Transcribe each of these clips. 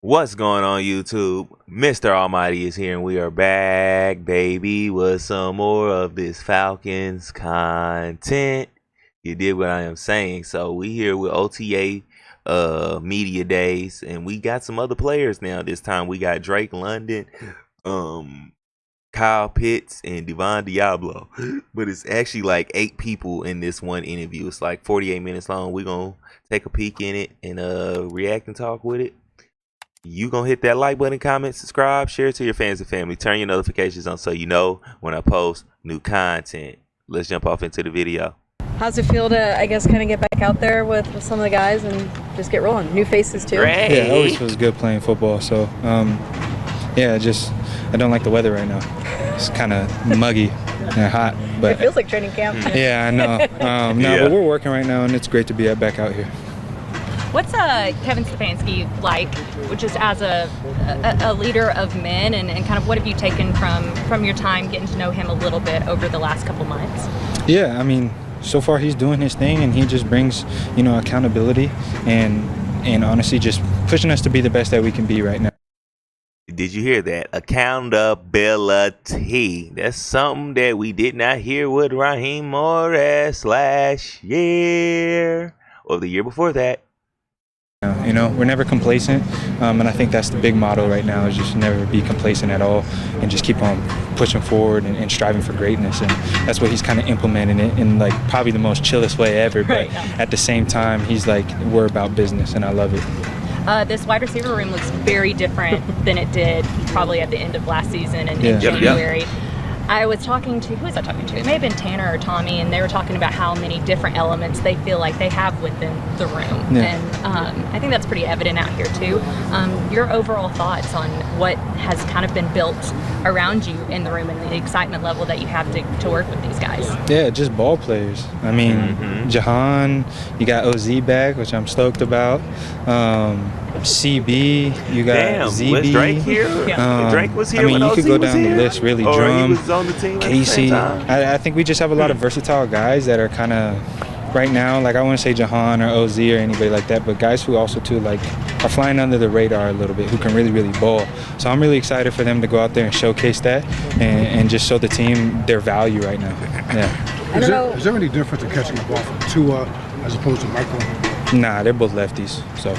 What's going on, YouTube? Mr. Almighty is here, and we are back, baby, with some more of this Falcons content. You did what I am saying. So we here with OTA media days, and we got some other players now. This time we got Drake London, Kyle Pitts, and Devon Diablo. But it's actually like 8 people in this one interview. It's like 48 minutes long. We're gonna take a peek in it and react and talk with it. You gonna hit that like button, comment, subscribe, share it to your fans and family. Turn your notifications on so you know when I post new content. Let's jump off into the video. How's it feel to, I guess, kind of get back out there with some of the guys and just get rolling? New faces too. Great. Yeah, it always feels good playing football. So, yeah, I don't like the weather right now. It's kind of muggy and hot. But It feels like training camp. yeah, I know. But we're working right now, and it's great to be back out here. What's Kevin Stefanski like, just as a leader of men, and kind of what have you taken from your time getting to know him a little bit over the last couple months? Yeah, I mean, so far he's doing his thing, and he just brings, accountability and honestly just pushing us to be the best that we can be right now. Did you hear that? Accountability. That's something that we did not hear with Raheem Morris last year or the year before that. We're never complacent, and I think that's the big motto right now, is just never be complacent at all and just keep on pushing forward and striving for greatness. And that's what he's kind of implementing it in like probably the most chillest way ever, but at the same time he's like, we're about business, and I love it. This wide receiver room looks very different than it did probably at the end of last season in January. I was talking to, who was I talking to? It may have been Tanner or Tommy, and they were talking about how many different elements they feel like they have within the room. Yeah. And I think that's pretty evident out here too. Your overall thoughts on what has kind of been built around you in the room and the excitement level that you have to work with these guys? Yeah, just ball players. I mean, Jahan, you got OZ back, which I'm stoked about. CB, you got ZB. Was Drake here? Drake was here. I mean, when you OZ could go was down here? the list, really. Or Drum, he was on the team at the same Casey. time? I think we just have a lot of versatile guys that are kind of right now. Like, I wouldn't say Jahan or OZ or anybody like that, but guys who also too are flying under the radar a little bit, who can really, really ball. So I'm really excited for them to go out there and showcase that and just show the team their value right now. Yeah. Is there any difference in catching the ball from Tua as opposed to Michael? Nah, they're both lefties, so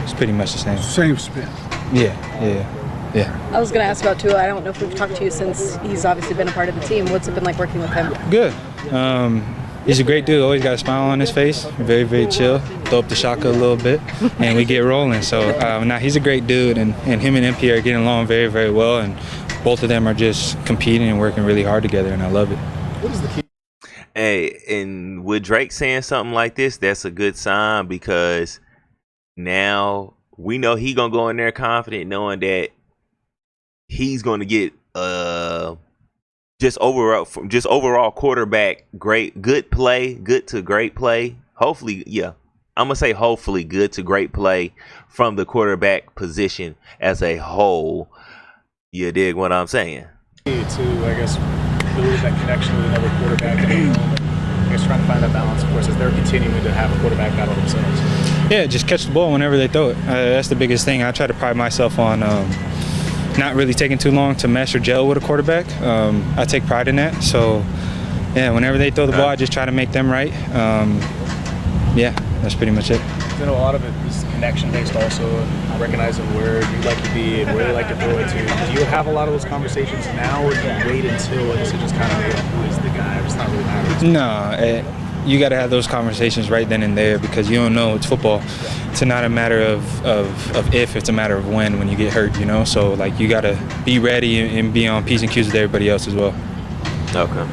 it's pretty much the same. Same spin. Yeah. I was going to ask about Tua. I don't know if we've talked to you since he's obviously been a part of the team. What's it been like working with him? Good. He's a great dude. Always got a smile on his face. Very, very chill. Throw up the shaka a little bit, and we get rolling. So now he's a great dude, and him and MP are getting along very, very well. And both of them are just competing and working really hard together, and I love it. What is the key? Hey, and with Drake saying something like this, that's a good sign, because now we know he gonna go in there confident, knowing that he's gonna get just overall quarterback good play, good to great play. Hopefully, I'm gonna say hopefully good to great play from the quarterback position as a whole. You dig what I'm saying? To, I guess, build that connection with another quarterback at home. I guess trying to find that balance, of course, as they're continuing to have a quarterback battle themselves. Yeah, just catch the ball whenever they throw it. That's the biggest thing. I try to pride myself on not really taking too long to mesh or gel with a quarterback. I take pride in that. So, yeah, whenever they throw the ball, I just try to make them right. Yeah, that's pretty much it. I know a lot of it is connection-based also, and recognizing where you like to be and where you like to throw it to. Do you have a lot of those conversations now, or do you wait until a decision's kind of made, who is the guy? It's not really mattering. No, you got to have those conversations right then and there, because you don't know. It's football. It's not a matter of if, it's a matter of when you get hurt, So, like, you got to be ready and be on P's and Q's with everybody else as well. Okay.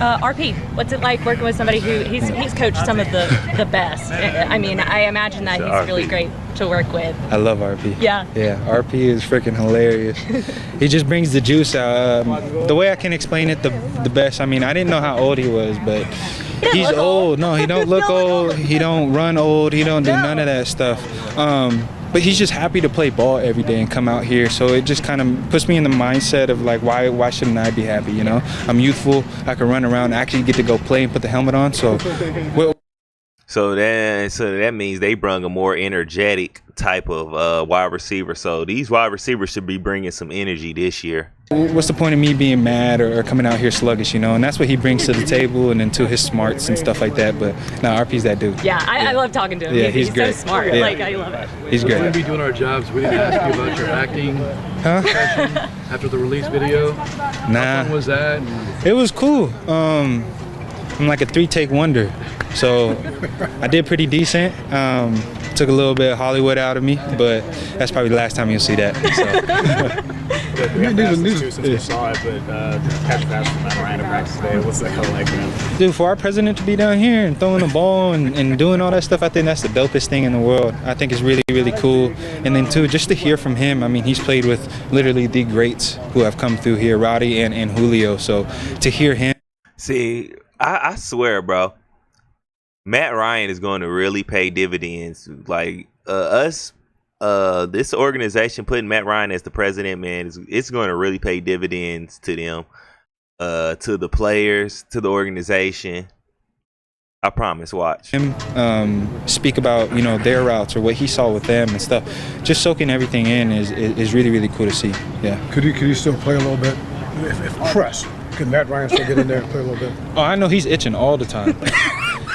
RP, what's it like working with somebody who he's coached some of the best? I mean, I imagine that he's really great to work with. I love RP. Yeah. Yeah, RP is freaking hilarious. He just brings the juice out. The way I can explain it the best, I mean, I didn't know how old he was, but he's old. No, he don't look old. He don't run old. He don't do none of that stuff. But he's just happy to play ball every day and come out here. So it just kind of puts me in the mindset of like, why shouldn't I be happy? I'm youthful. I can run around, actually get to go play and put the helmet on. So So that means they brung a more energetic type of wide receiver. So these wide receivers should be bringing some energy this year. What's the point of me being mad or coming out here sluggish, And that's what he brings to the table and into his smarts and stuff like that. But RP's that dude. Yeah, I love talking to him. Yeah, he's so great. smart. Yeah. Like, I love it. He's great. We're going to be doing our jobs. We didn't ask you about your acting session after the release video. How fun was that? It was cool. I'm like a 3-take wonder. So I did pretty decent. Took a little bit of Hollywood out of me, but that's probably the last time you'll see that. Since we saw it, but catch pass from Matt Ryan at practice today. What's that kind of like, man? Dude, for our president to be down here and throwing the ball and doing all that stuff, I think that's the dopest thing in the world. I think it's really, really cool. And then, too, just to hear from him, I mean, he's played with literally the greats who have come through here, Roddy and Julio. So to hear him. See, I swear, bro, Matt Ryan is going to really pay dividends. Like this organization putting Matt Ryan as the president, man, it's going to really pay dividends to them, to the players, to the organization. I promise. Watch him speak about their routes or what he saw with them and stuff. Just soaking everything in is really, really cool to see. Yeah. Could he still play a little bit? If pressed, could Matt Ryan still get in there and play a little bit? Oh, I know he's itching all the time.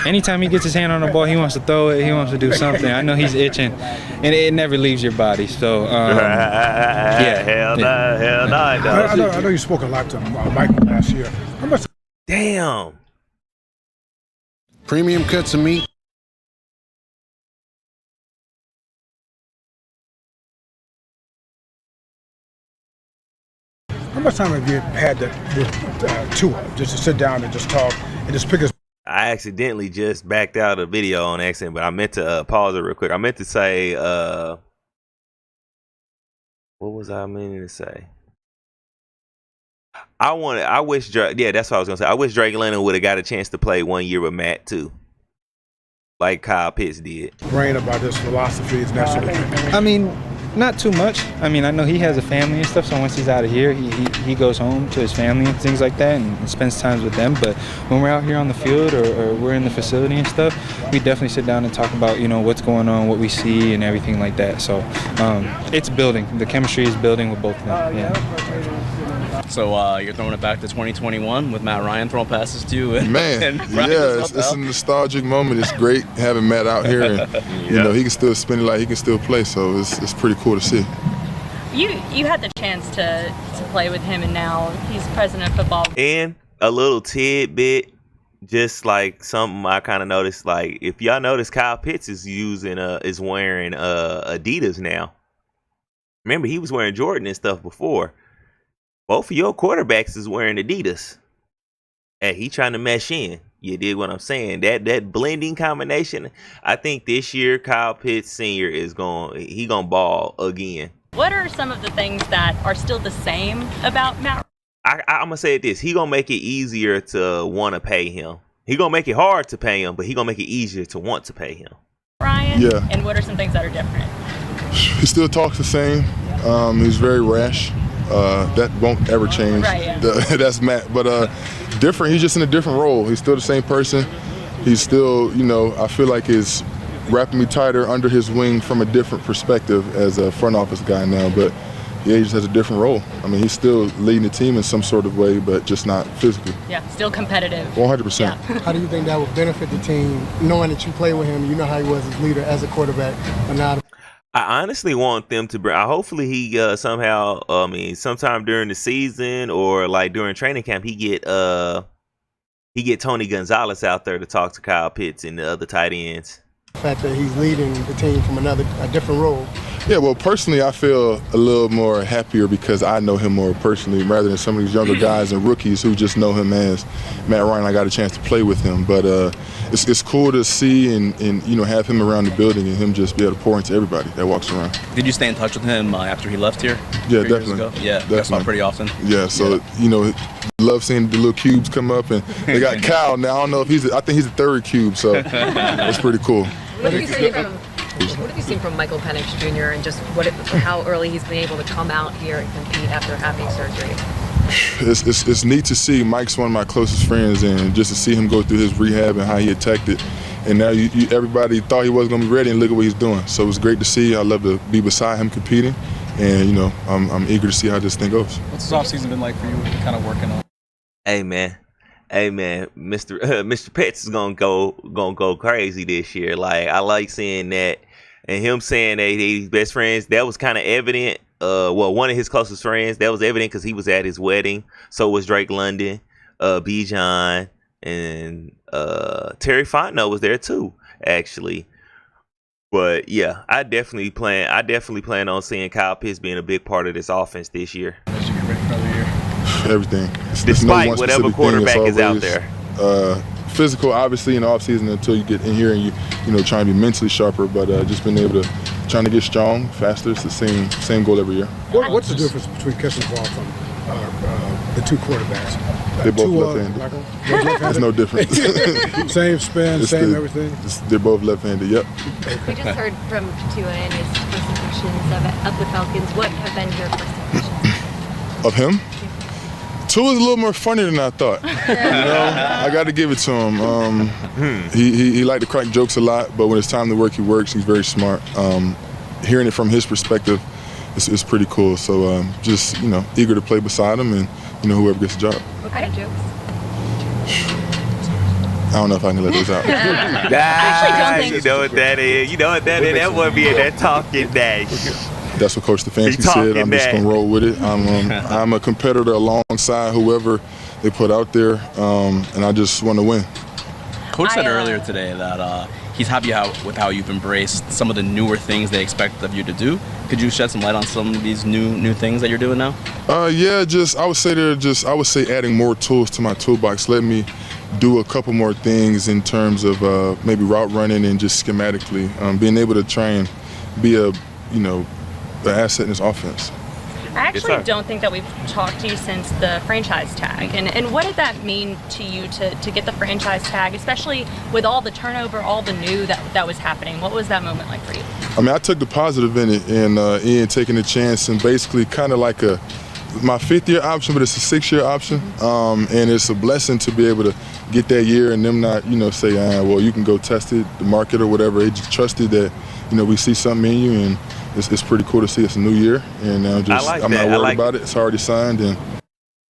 Anytime he gets his hand on the ball, he wants to throw it. He wants to do something. I know he's itching, and it never leaves your body. So, yeah. Hell no. I know you spoke a lot to Michael last year. How much? Damn. Premium cuts of meat. How much time have you had with Tua just to sit down and just talk and just pick his? I accidentally just backed out of the video on accident, but I meant to pause it real quick. I meant to say, what was I meaning to say? I wish Drake, yeah, that's what I was gonna say. I wish Drake London would have got a chance to play 1 year with Matt too, like Kyle Pitts did. Brain about his philosophies and that sort of thing. I mean, not too much. I mean, I know he has a family and stuff, so once he's out of here, he goes home to his family and things like that and spends time with them. But when we're out here on the field or we're in the facility and stuff, we definitely sit down and talk about, what's going on, what we see and everything like that. So it's building. The chemistry is building with both of them. Yeah. So you're throwing it back to 2021 with Matt Ryan throwing passes to you. Man, yeah, it's a nostalgic moment. It's great having Matt out here, and he can still spin it like he can still play. So it's pretty cool to see. You had the chance to play with him, and now he's president of football. And a little tidbit, just like something I kind of noticed. Like if y'all notice, Kyle Pitts is wearing Adidas now. Remember, he was wearing Jordan and stuff before. Both of your quarterbacks is wearing Adidas. Hey, he trying to mesh in. You dig what I'm saying? That blending combination. I think this year Kyle Pitts Sr. is gonna ball again. What are some of the things that are still the same about Matt? I'm gonna say this. He gonna make it easier to want to pay him. He gonna make it hard to pay him, but he gonna make it easier to want to pay him. Ryan? Yeah. And what are some things that are different? He still talks the same. He's very rash. That won't ever change. Right, yeah. That's Matt. But different. He's just in a different role. He's still the same person. He's still, I feel like is wrapping me tighter under his wing from a different perspective as a front office guy now. But yeah, he just has a different role. I mean, he's still leading the team in some sort of way, but just not physically. Yeah, still competitive. 100%. Yeah. How do you think that would benefit the team, knowing that you play with him, you know how he was as leader, as a quarterback, but now? I honestly want them to bring. Hopefully, he somehow. Sometime during the season or like during training camp, he get Tony Gonzalez out there to talk to Kyle Pitts and the other tight ends. The fact that he's leading the team from a different role. Yeah, well, personally, I feel a little more happier because I know him more personally rather than some of these younger guys and rookies who just know him as Matt Ryan. I got a chance to play with him, but it's cool to see and have him around the building and him just be able to pour into everybody that walks around. Did you stay in touch with him after he left here? Yeah, 3 years definitely. ago? Yeah, that's not pretty often. Yeah, so love seeing the little cubes come up, and they got Cal now. I don't know if I think he's the third cube, so that's pretty cool. What have you seen from Michael Penix Jr. and just how early he's been able to come out here and compete after having surgery? It's neat to see. Mike's one of my closest friends, and just to see him go through his rehab and how he attacked it, And now everybody thought he wasn't going to be ready, and look at what he's doing. So it was great to see. I love to be beside him competing, and I'm eager to see how this thing goes. What's this offseason been like for you? What you kind of working on? Hey man, Mr. Pets is gonna go crazy this year. Like I like seeing that, and him saying that he's best friends. That was kind of evident. Well, one of his closest friends. That was evident because he was at his wedding. So was Drake London, B. John, and Terry Fontenot was there too, actually. But yeah, I definitely plan on seeing Kyle Pitts being a big part of this offense this year. As you get ready for another year. Everything. Despite no whatever quarterback is out there. Physical, obviously, in the offseason until you get in here and you trying to be mentally sharper, but just being able to trying to get strong, faster. It's the same goal every year. What's the difference between catching the ball from the two quarterbacks? They're both left-handed. There's no difference. Same spin, same everything? They're both left-handed, yep. We just heard from Tua and his first impressions of the Falcons. What have been your first impressions? Of him? Tua's a little more funny than I thought. I got to give it to him. He liked to crack jokes a lot, but when it's time to work, he works. He's very smart. Hearing it from his perspective is pretty cool. So just eager to play beside him and whoever gets the job. What kind of jokes? I don't know if I can let those out. I actually don't think. You know what that is. That would be in that talking day. That's what Coach Stefanski said. I'm just gonna roll with it. I'm a competitor alongside whoever they put out there, and I just want to win. Coach said earlier today that he's happy with how you've embraced some of the newer things they expect of you to do. Could you shed some light on some of these new things that you're doing now? Yeah, I would say adding more tools to my toolbox. Let me do a couple more things in terms of maybe route running and just schematically being able to try and be the asset in this offense. I actually don't think that we've talked to you since the franchise tag. And what did that mean to you to get the franchise tag, especially with all the turnover, all the new that was happening? What was that moment like for you? I mean, I took the positive in it, and Ian taking the chance, and basically kind of like my 5th-year option, but it's a 6-year option. And it's a blessing to be able to get that year and them not, say, well, you can go test it, the market or whatever. They just trusted that, we see something in you, and it's pretty cool to see. It's a new year, and I'm not worried about it. It's already signed, and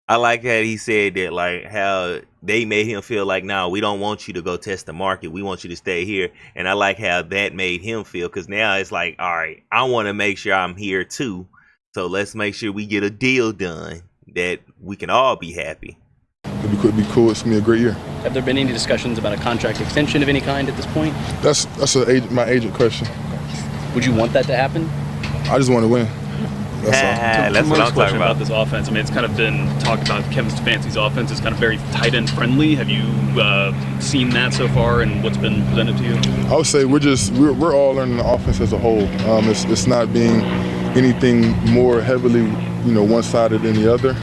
I like how he said that, like how they made him feel like, no, we don't want you to go test the market. We want you to stay here. And I like how that made him feel, because now it's like, all right, I want to make sure I'm here too. So let's make sure we get a deal done that we can all be happy. It'd be cool. It's gonna be a great year. Have there been any discussions about a contract extension of any kind at this point? That's my agent question. Would you want that to happen? I just want to win. That's all. That's what I'm talking about. This offense. I mean, it's kind of been talked about. Kevin Stefanski's offense is kind of very tight end friendly. Have you seen that so far, and what's been presented to you? I would say we're all learning the offense as a whole. It's not being anything more heavily, one-sided than the other.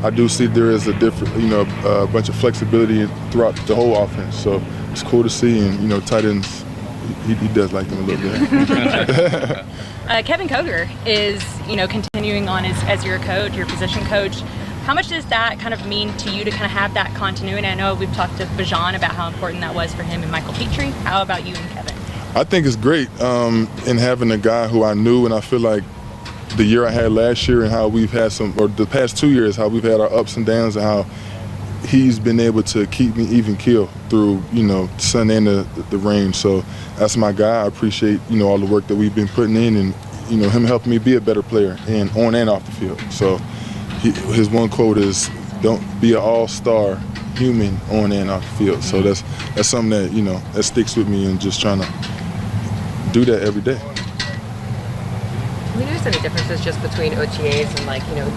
I do see there is a different, a bunch of flexibility throughout the whole offense. So it's cool to see, and tight ends. He does like them a little bit. Kevin Koger is, continuing on as your coach, your position coach. How much does that kind of mean to you to kind of have that continuity? I know we've talked to Bajan about how important that was for him and Michael Petrie. How about you and Kevin? I think it's great in having a guy who I knew, and I feel like the year I had last year and how we've had the past 2 years, how we've had our ups and downs, and how he's been able to keep me even keel through, sun and the rain. So that's my guy. I appreciate, all the work that we've been putting in, and, him helping me be a better player and on and off the field. So his one quote is, don't be an all-star human on and off the field. So that's something that, that sticks with me, and just trying to do that every day. Have you noticed any differences just between OTAs and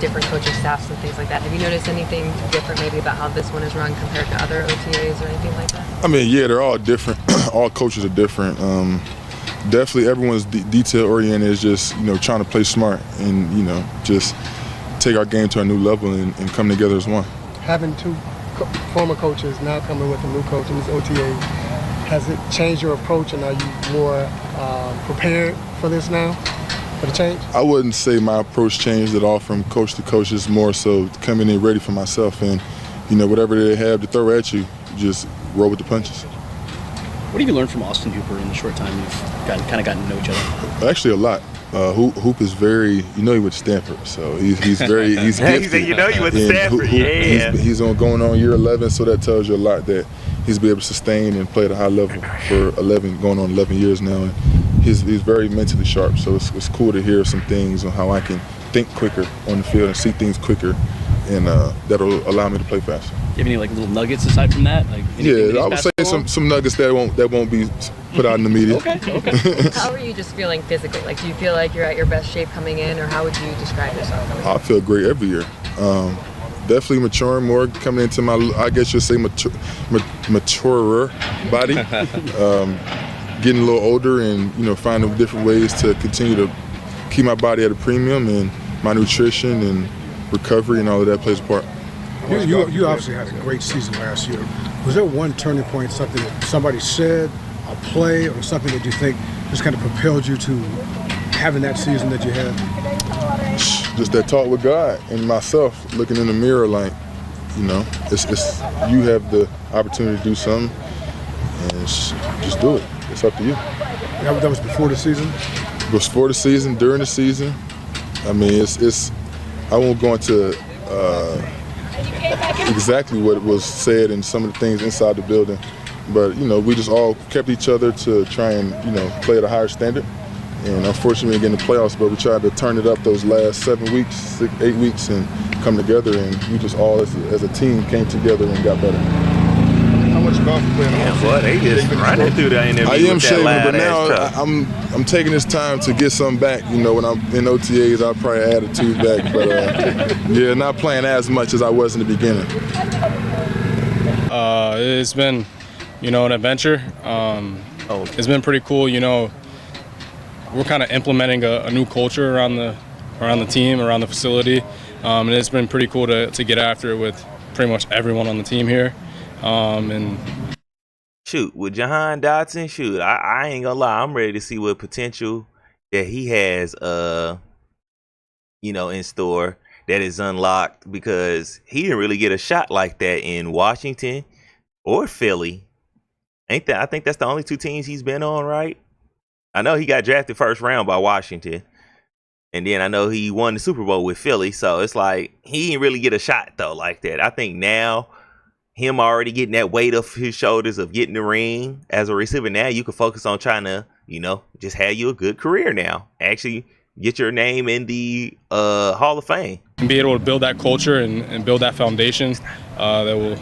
different coaching staffs and things like that? Have you noticed anything different maybe about how this one is run compared to other OTAs or anything like that? I mean, yeah, they're all different. All coaches are different. Definitely everyone's detail-oriented is just, trying to play smart and, just take our game to a new level and come together as one. Having two former coaches now coming with a new coach in this OTA, has it changed your approach, and are you more prepared for this now? For the change? I wouldn't say my approach changed at all from coach to coach. It's more so coming in ready for myself, and whatever they have to throw at you, just roll with the punches. What have you learned from Austin Hooper in the short time you've kind of gotten to know each other? Actually, a lot. Hoop is very, he went to Stanford, so he's very, he's gifted. He said, you went to Stanford, He's going on year 11, so that tells you a lot that he's been able to sustain and play at a high level for going on 11 years now. And he's very mentally sharp, so it's cool to hear some things on how I can think quicker on the field and see things quicker, and that'll allow me to play faster. Do you have any little nuggets aside from that? I would say some nuggets that won't be put out in the media. Okay. How are you just feeling physically? Do you feel like you're at your best shape coming in, or how would you describe yourself coming in? I feel great every year. Definitely maturing more, coming into my, I guess you'd say, maturer body. Getting a little older and finding different ways to continue to keep my body at a premium, and my nutrition and recovery and all of that plays a part. You obviously had a great season last year. Was there one turning point, something that somebody said, a play, or something that you think just kind of propelled you to having that season that you had? Just that talk with God and myself, looking in the mirror it's you have the opportunity to do something, and just do it. It's up to you. That was before the season? It was before the season, during the season. I mean, I won't go into exactly what was said and some of the things inside the building, but we just all kept each other to try and play at a higher standard. And unfortunately, we didn't get in the playoffs, but we tried to turn it up those last 7 weeks, 8 weeks, and come together. And we just all, as a team, came together and got better. How much golf you playing? Yeah, boy, they just running through the interview. I am shaving, but now I'm taking this time to get some back. When I'm in OTAs, I'll probably add a tooth back, but not playing as much as I was in the beginning. It's been, an adventure. It's been pretty cool. We're kind of implementing a new culture around the team, around the facility, and it's been pretty cool to get after it with pretty much everyone on the team here. And with Jahan Dotson, I ain't gonna lie, I'm ready to see what potential that he has, in store that is unlocked, because he didn't really get a shot like that in Washington or Philly. I think that's the only two teams he's been on, right? I know he got drafted first round by Washington, and then I know he won the Super Bowl with Philly, so it's like he didn't really get a shot though like that. I think now, him already getting that weight off his shoulders of getting the ring as a receiver, now you can focus on trying to, just have you a good career now. Actually get your name in the Hall of Fame. And be able to build that culture and build that foundation that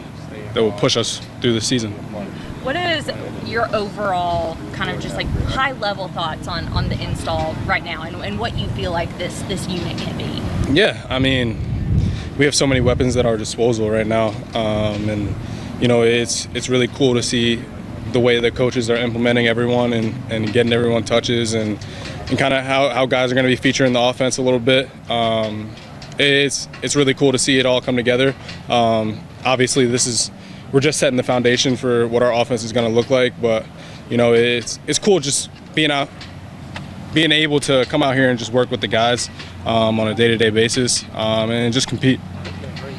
will push us through the season. What is your overall kind of just high level thoughts on the install right now, and what you feel like this unit can be? Yeah, I mean, we have so many weapons at our disposal right now, and it's really cool to see the way the coaches are implementing everyone and getting everyone touches, and kind of how guys are going to be featuring the offense a little bit. It's really cool to see it all come together. Obviously, we're just setting the foundation for what our offense is going to look like, but it's cool just being able to come out here and just work with the guys on a day-to-day basis and just compete.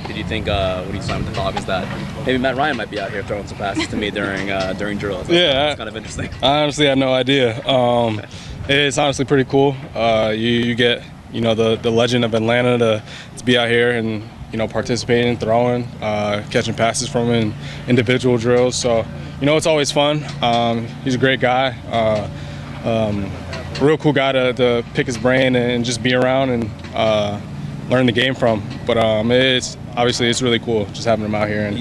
Did you think when you signed with the Falcons that maybe Matt Ryan might be out here throwing some passes to me during drills? Yeah, it's kind of interesting. I honestly had no idea. It's honestly pretty cool. You get the legend of Atlanta to be out here and participating, throwing, catching passes from him in individual drills. So, it's always fun. He's a great guy, real cool guy to pick his brain and just be around and learn the game from. But it's really cool just having him out here. And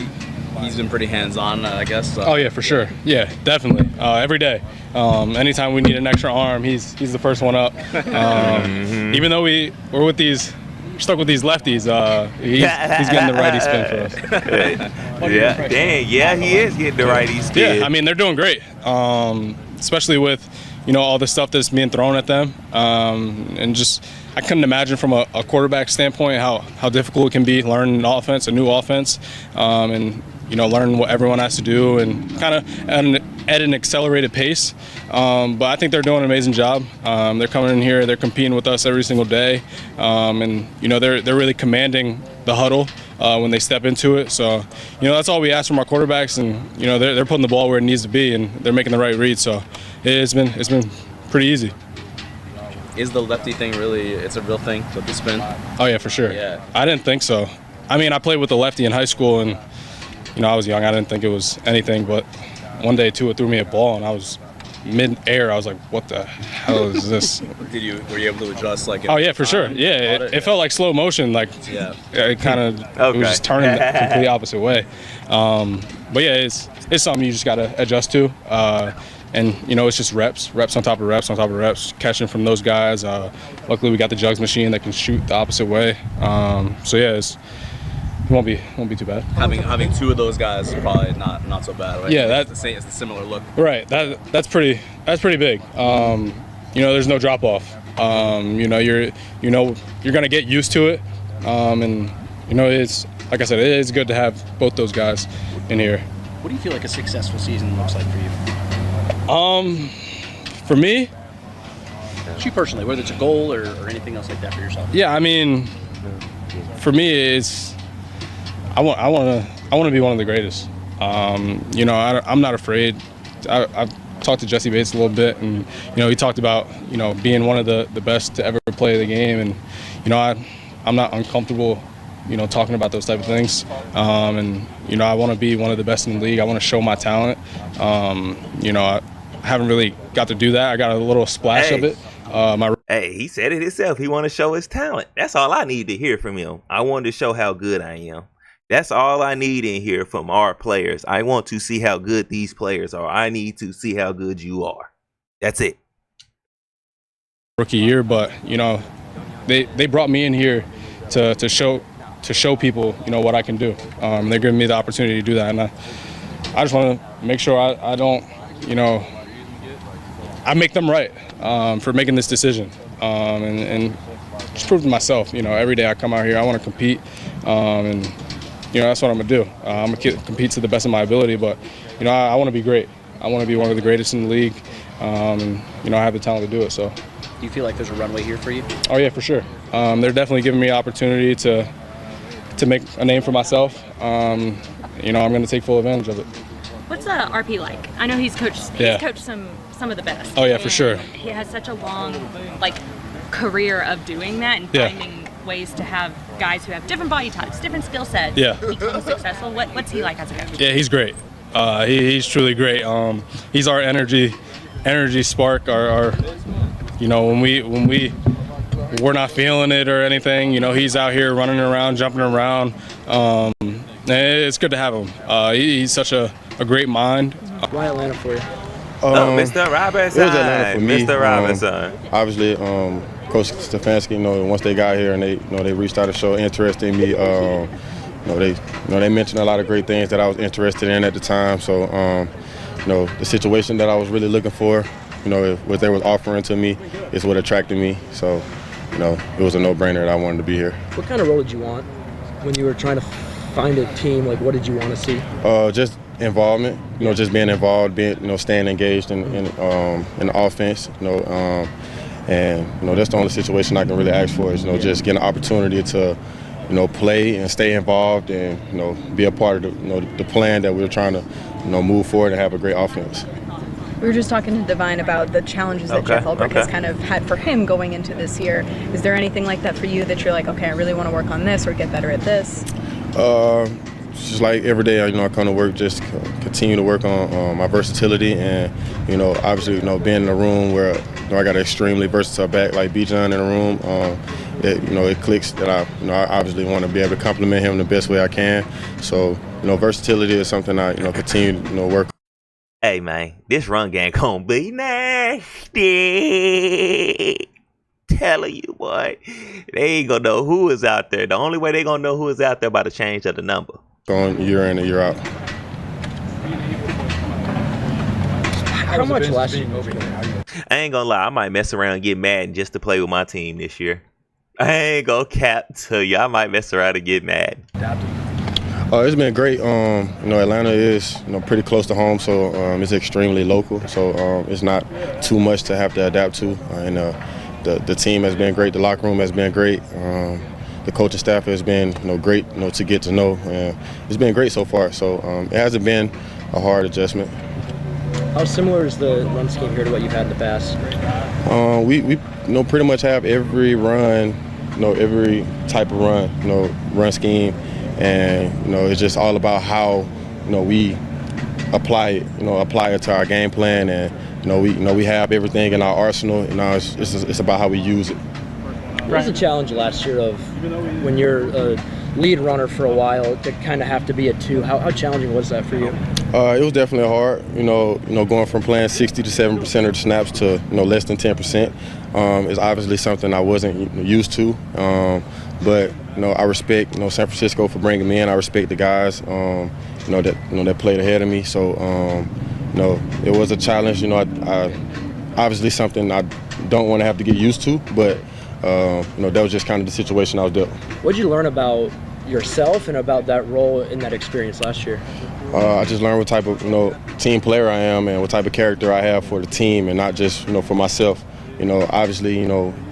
he's been pretty hands-on, I guess. Oh yeah, for sure. Yeah, definitely. Every day. Anytime we need an extra arm, he's the first one up. Even though we're stuck with these lefties, he's getting the righty spin for us. Yeah, he is getting the righty spin. Yeah, I mean, they're doing great, especially with all the stuff that's being thrown at them, and just I couldn't imagine from a quarterback standpoint how difficult it can be learning an offense, a new offense, and learn what everyone has to do, and kind of at an accelerated pace. But I think they're doing an amazing job. They're coming in here, they're competing with us every single day, and they're really commanding the huddle when they step into it. So, that's all we ask from our quarterbacks, and they're putting the ball where it needs to be, and they're making the right read. So, it's been pretty easy. Is the lefty thing it's a real thing with the spin? Oh yeah, for sure. Yeah. I didn't think so. I mean, I played with the lefty in high school, and I was young. I didn't think it was anything, but one day Tua threw me a ball, and I was mid-air. I was like, "What the hell is this?" Were you able to adjust Oh yeah, for sure. Yeah, it felt like slow motion. Like it kind of it was just turning the complete opposite way. But yeah, it's something you just got to adjust to. And it's just reps on top of reps on top of reps, catching from those guys. Luckily, we got the jugs machine that can shoot the opposite way. So yeah, it won't be too bad. Having two of those guys is probably not so bad. Right? Yeah, it's the similar look. Right. That's pretty big. There's no drop off. You're gonna get used to it. And it's like I said, it's good to have both those guys in here. What do you feel like a successful season looks like for you? For me, you personally, whether it's a goal or anything else like that for yourself. Yeah, I mean, for me, I want to be one of the greatest. I'm not afraid. I've talked to Jesse Bates a little bit, and he talked about being one of the best to ever play the game, and I'm not uncomfortable talking about those type of things. And I want to be one of the best in the league. I want to show my talent. I haven't really got to do that. I got a little splash of it. He said it himself. He want to show his talent. That's all I need to hear from him. I wanted to show how good I am. That's all I need in here from our players. I want to see how good these players are. I need to see how good you are. That's it. Rookie year, but they brought me in here to show people what I can do. They're giving me the opportunity to do that, and I just want to make sure I don't I make them right for making this decision, and just prove to myself. Every day I come out here, I want to compete, and that's what I'm gonna do. I'm gonna compete to the best of my ability, but I want to be great. I want to be one of the greatest in the league, and I have the talent to do it. So, do you feel like there's a runway here for you? Oh yeah, for sure. They're definitely giving me an opportunity to make a name for myself. I'm gonna take full advantage of it. What's RP like? I know he's coached some of the best. Oh yeah, for sure. He has such a long career of doing that and finding ways to have guys who have different body types, different skill sets become successful. What's he like as a coach? Yeah, he's great. He's truly great. He's our energy spark. Our when we're not feeling it or anything, he's out here running around, jumping around. It's good to have him. He's such a great mind. Why Atlanta for you? Mr. Robinson. It was Atlanta for me. Mr. Robinson. Obviously, Coach Stefanski, once they got here and they reached out to show interest in me, they mentioned a lot of great things that I was interested in at the time. So, the situation that I was really looking for, what they was offering to me is what attracted me. So, it was a no-brainer that I wanted to be here. What kind of role did you want when you were trying to find a team? What did you want to see? Just involvement. Just being involved, staying engaged in the offense. And that's the only situation I can really ask for is just getting an opportunity to play and stay involved and be a part of the plan that we're trying to move forward and have a great offense. We were just talking to Divine about the challenges that Jeff Ulbrich has kind of had for him going into this year. Is there anything like that for you that you're like, okay, I really want to work on this or get better at this? Just like every day, I come to work, just continue to work on my versatility and, obviously, being in a room where I got an extremely versatile back like Bijan in the room. It clicks that I obviously want to be able to compliment him the best way I can. So, versatility is something I, continue to work on. Hey, man, this run game gonna be nasty. Telling you, boy, they ain't gonna know who is out there. The only way they gonna know who is out there by the change of the number. Going year in and year out. How much less? I ain't gonna lie, I might mess around and get mad just to play with my team this year. I ain't gonna cap to you. I might mess around and get mad. It's been great. Atlanta is pretty close to home, so it's extremely local. So it's not too much to have to adapt to. And the team has been great. The locker room has been great. The the coaching staff has been great to get to know, and it's been great so far. So it hasn't been a hard adjustment. How similar is the run scheme here to what you've had in the past? We pretty much have every run, every type of run scheme, and it's just all about how we apply it to our game plan, and we have everything in our arsenal, and now it's about how we use it. What was the challenge last year of when you're a lead runner for a while to kind of have to be a 2? How challenging was that for you? It was definitely hard. Going from playing 60 to 7% of the snaps to less than 10% is obviously something I wasn't used to. But I respect San Francisco for bringing me in. I respect the guys that played ahead of me. So it was a challenge. I obviously something I don't want to have to get used to, but that was just kind of the situation I was dealt. What did you learn about yourself and about that role in that experience last year? I just learned what type of team player I am and what type of character I have for the team, and not just for myself. Obviously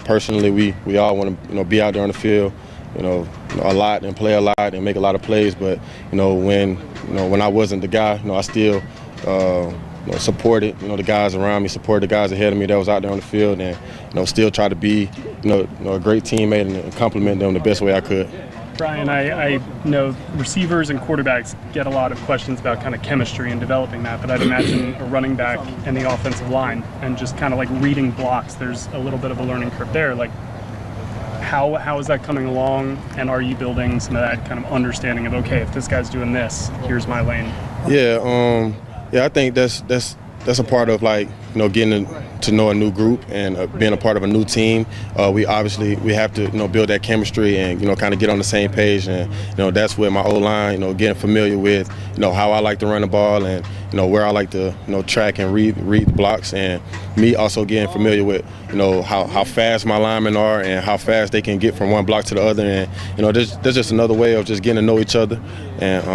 personally we all want to be out there on the field a lot and play a lot and make a lot of plays, but when I wasn't the guy, I still supported the guys around me, supported the guys ahead of me that was out there on the field, and still try to be a great teammate and compliment them the best way I could. Brian, I know receivers and quarterbacks get a lot of questions about kind of chemistry and developing that, but I'd imagine a running back and the offensive line and just kind of like reading blocks, there's a little bit of a learning curve there. Like, how is that coming along, and are you building some of that kind of understanding of, okay, if this guy's doing this, here's my lane? Yeah, I think that's a part of getting to know a new group and being a part of a new team. We have to build that chemistry and kind of get on the same page, and that's where my O-line getting familiar with how I like to run the ball and where I like to track and read the blocks, and me also getting familiar with how fast my linemen are and how fast they can get from one block to the other, and there's just another way of just getting to know each other, and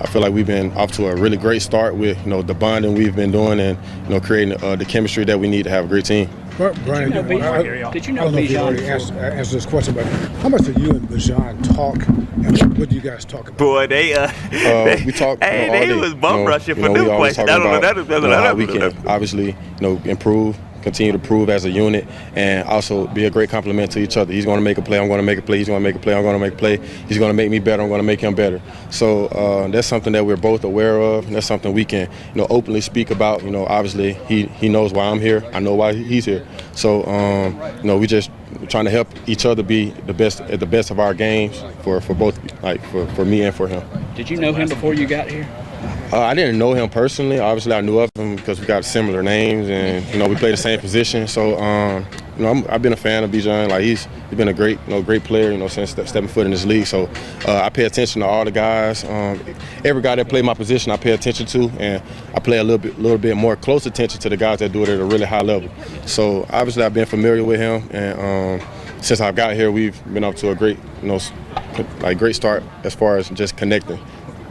I feel like we've been off to a really great start with the bonding we've been doing and creating the chemistry that we need to have a great team. Brian, did you know I don't know if you already answered this question, but how much did you and Bijan talk, and what do you guys talk about? Boy, we talked. They was bum rushing for new questions. How we can obviously improve, continue to prove as a unit, and also be a great compliment to each other. He's going to make a play, I'm going to make a play. He's going to make a play, I'm going to make a play. He's going to make me better, I'm going to make him better. So that's something that we're both aware of, and that's something we can openly speak about. Obviously he knows why I'm here. I know why he's here. So we just trying to help each other be the best at the best of our games for both, like for me and for him. Did you know him before you got here? I didn't know him personally. Obviously, I knew of him because we got similar names, and we play the same position. So, I've been a fan of Bijan. Like he's been a great player, since stepping foot in this league. So, I pay attention to all the guys. Every guy that play my position, I pay attention to, and I pay a little bit more close attention to the guys that do it at a really high level. So, obviously, I've been familiar with him, and since I've got here, we've been up to a great, great start as far as just connecting.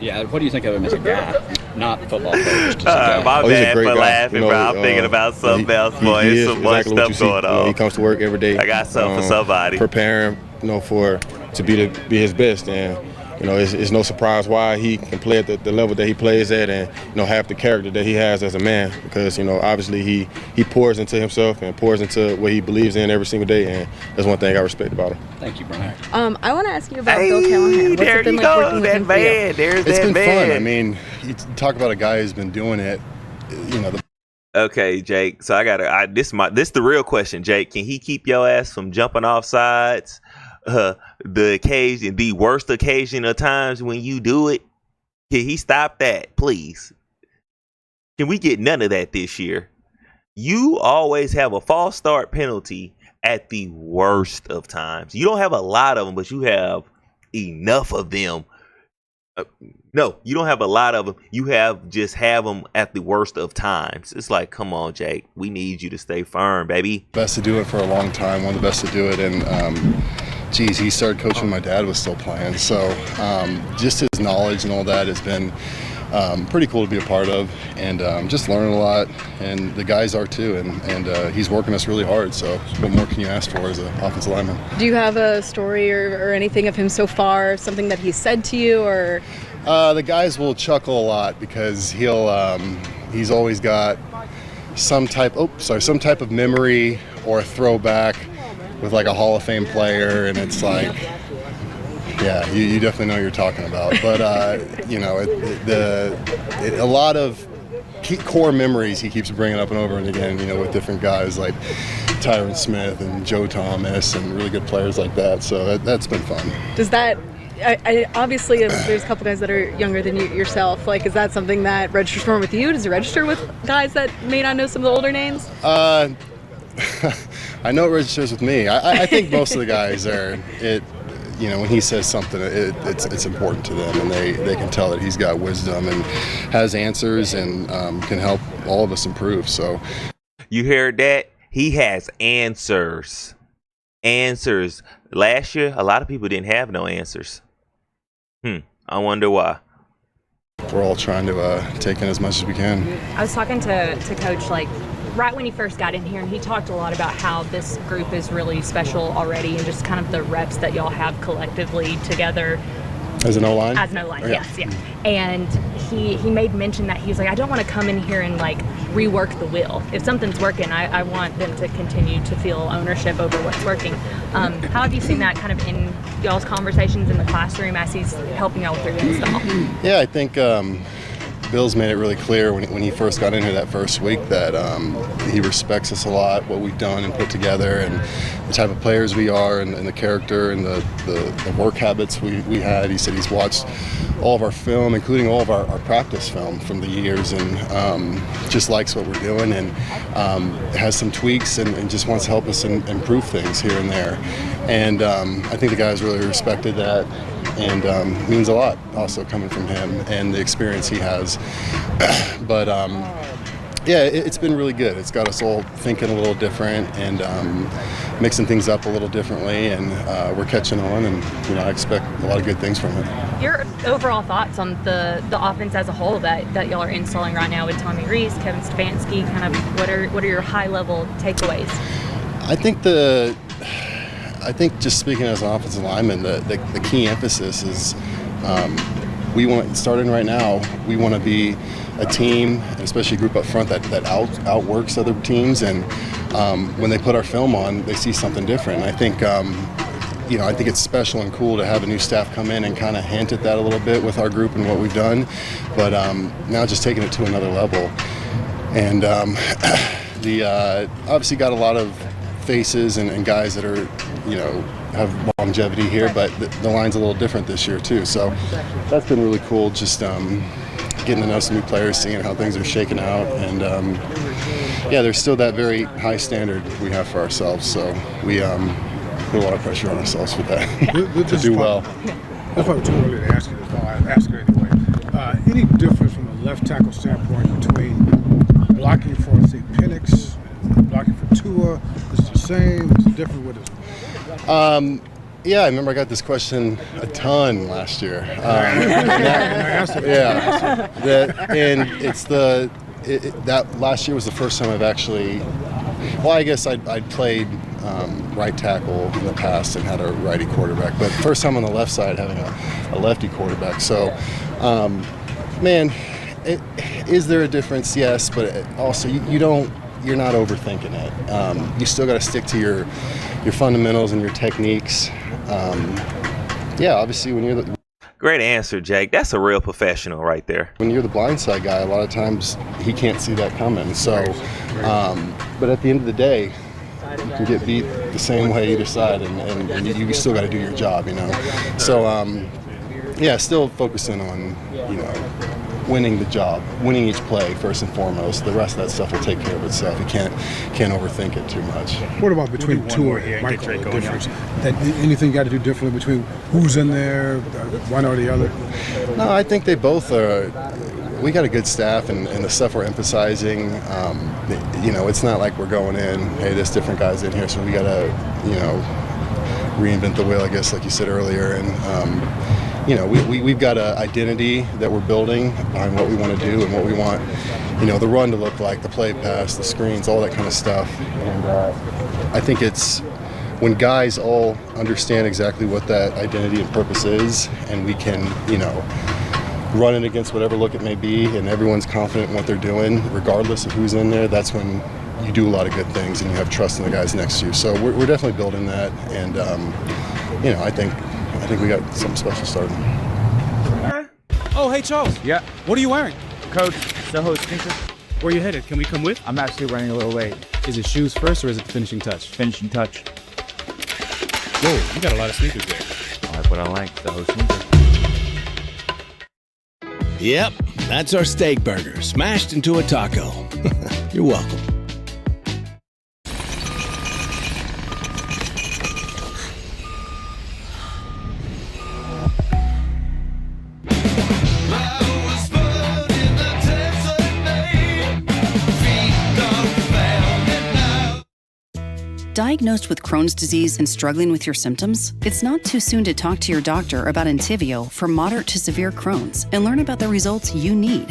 Yeah, what do you think of him as a guy, not football player? Just as a guy? My bad for laughing, bro. I'm thinking about something else, boy. There's so much stuff going on. He comes to work every day. I got something for somebody. Preparing, to be his best, and it's no surprise why he can play at the level that he plays at, and have the character that he has as a man, because obviously he pours into himself and pours into what he believes in every single day, and that's one thing I respect about him. Thank you, Brian. I want to ask you about Bill Callahan. What's it been like working with him for you? It's been fun. I mean, you talk about a guy who's been doing it, Okay, Jake. So this is the real question, Jake. Can he keep your ass from jumping off sides? The worst occasion of times when you do it, can he stop that, please? Can we get none of that this year? You always have a false start penalty at the worst of times. You don't have a lot of them, but you have enough of them. No, you don't have a lot of them. You have them at the worst of times. It's like, come on, Jake. We need you to stay firm, baby. Best to do it for a long time. One of the best to do it, and he started coaching when my dad was still playing. So just his knowledge and all that has been pretty cool to be a part of, and just learning a lot, and the guys are too, and he's working us really hard, so what more can you ask for as an offensive lineman? Do you have a story or anything of him so far, something that he said to you, or? The guys will chuckle a lot because he's always got some type of memory or a throwback with like a Hall of Fame player, and it's like, yeah, you definitely know what you're talking about. But a lot of core memories he keeps bringing up and over and again, with different guys like Tyron Smith and Joe Thomas and really good players like that. So that's been fun. Does that? Obviously, there's a couple guys that are younger than yourself. Like, is that something that registers more with you? Does it register with guys that may not know some of the older names? I know it registers with me. I think most of the guys when he says something, it's important to them, and they can tell that he's got wisdom and has answers and can help all of us improve. So, you heard that? He has answers. Answers. Last year, a lot of people didn't have no answers. I wonder why. We're all trying to take in as much as we can. I was talking to Coach right when he first got in here, and he talked a lot about how this group is really special already, and just kind of the reps that y'all have collectively together. As an O-line? As an O-line, Oh, yes, yeah. And he made mention that he was like, I don't want to come in here and rework the wheel. If something's working, I want them to continue to feel ownership over what's working. How have you seen that kind of in y'all's conversations in the classroom as he's helping y'all with your install? Yeah, I think Bill's made it really clear when he first got in here that first week that he respects us a lot, what we've done and put together, and the type of players we are, and the character and the work habits we had. He said he's watched all of our film, including all of our practice film from the years, and just likes what we're doing, and has some tweaks and just wants to help us improve things here and there. And I think the guys really respected that, and means a lot also coming from him and the experience he has. But yeah, it's been really good. It's got us all thinking a little different and mixing things up a little differently, and we're catching on, and I expect a lot of good things from it. Your overall thoughts on the offense as a whole that y'all are installing right now with Tommy Rees, Kevin Stefanski, kind of what are your high level takeaways? I think just speaking as an offensive lineman, the key emphasis is starting right now, we want to be a team, and especially a group up front that outworks other teams, and when they put our film on, they see something different. And I think I think it's special and cool to have a new staff come in and kind of hint at that a little bit with our group and what we've done, but now just taking it to another level. And obviously got a lot of faces and guys that are have longevity here, but the line's a little different this year too, so that's been really cool, just getting to know some new players, seeing how things are shaking out, and yeah, there's still that very high standard we have for ourselves, so we put a lot of pressure on ourselves with that to do well. That's probably too early to ask you this, but I'll ask it anyway. Any difference from a left tackle standpoint between blocking for, say, Penix, blocking for Tua? Is it the same? Is it different? What is it? Yeah, I remember I got this question a ton last year. That last year was the first time I've actually. Well, I guess I'd played right tackle in the past and had a righty quarterback, but first time on the left side having a lefty quarterback. So, is there a difference? Yes, but also you're not overthinking it. You still got to stick to your fundamentals and your techniques. Yeah, obviously when you're Great answer, Jake. That's a real professional right there. When you're the blindside guy, a lot of times he can't see that coming. So, but at the end of the day, you can get beat the same way either side, and you still got to do your job, So, yeah, still focusing on, winning the job, winning each play first and foremost. The rest of that stuff will take care of itself. You can't overthink it too much. What about between Tua and Michael? The difference? Anything you got to do differently between who's in there, one or the other? No, I think they both are. We got a good staff, and the stuff we're emphasizing. It's not like we're going in, hey, there's different guys in here, so we got to, reinvent the wheel, I guess, like you said earlier, and. we've got an identity that we're building on what we want to do and what we want, the run to look like, the play pass, the screens, all that kind of stuff. And I think it's when guys all understand exactly what that identity and purpose is, and we can, run it against whatever look it may be, and everyone's confident in what they're doing, regardless of who's in there, that's when you do a lot of good things and you have trust in the guys next to you. So we're definitely building that, and I think we got something special starting. Oh, hey Charles. Yeah. What are you wearing? Coach, Soho sneakers. Where are you headed? Can we come with? I'm actually running a little late. Is it shoes first or is it the finishing touch? Finishing touch. Whoa, you got a lot of sneakers there. I like what I like, Soho sneakers. Yep, that's our steak burger, smashed into a taco. You're welcome. Diagnosed with Crohn's disease and struggling with your symptoms? It's not too soon to talk to your doctor about Entyvio for moderate to severe Crohn's and learn about the results you need,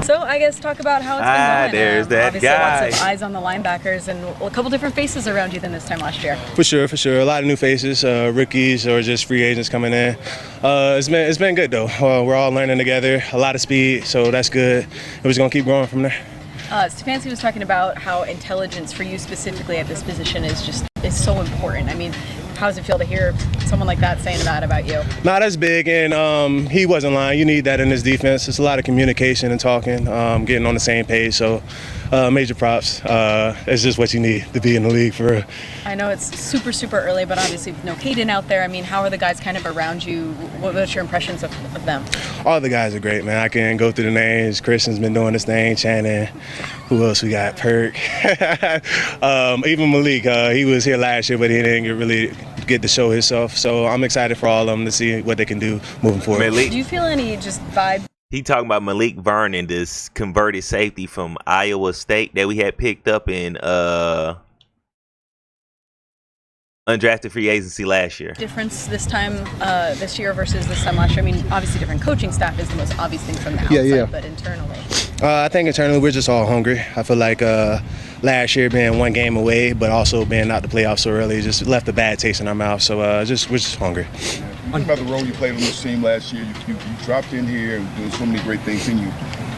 So I guess talk about how it's been going. There's that obviously guy. Lots of eyes on the linebackers and a couple different faces around you than this time last year. For sure. A lot of new faces, rookies or just free agents coming in. It's been good though. We're all learning together. A lot of speed, so that's good. And we're just gonna keep growing from there. Stefanski was talking about how intelligence for you specifically at this position is so important. I mean, how does it feel to hear someone like that saying that about you? Nah, that's big, and he wasn't lying. You need that in this defense. It's a lot of communication and talking, getting on the same page. So, major props. It's just what you need to be in the league for real. I know it's super, super early, but obviously with no Caden out there, I mean, how are the guys kind of around you? What's your impressions of them? All the guys are great, man. I can go through the names. Christian's been doing this thing. Shannon. Who else we got? Perk. Even Malik. He was here last year, but he didn't really get to show himself. So I'm excited for all of them to see what they can do moving forward. Do you feel any just vibe? He talking about Malik Vernon, this converted safety from Iowa State that we had picked up in undrafted free agency last year. Difference this time, this year versus this time last year? I mean, obviously different coaching staff is the most obvious thing from the outside, but internally. I think internally we're just all hungry. I feel like last year being one game away, but also being out the playoffs so early, just left a bad taste in our mouth. So we're just hungry. Think about the role you played on this team last year. You dropped in here and doing so many great things. And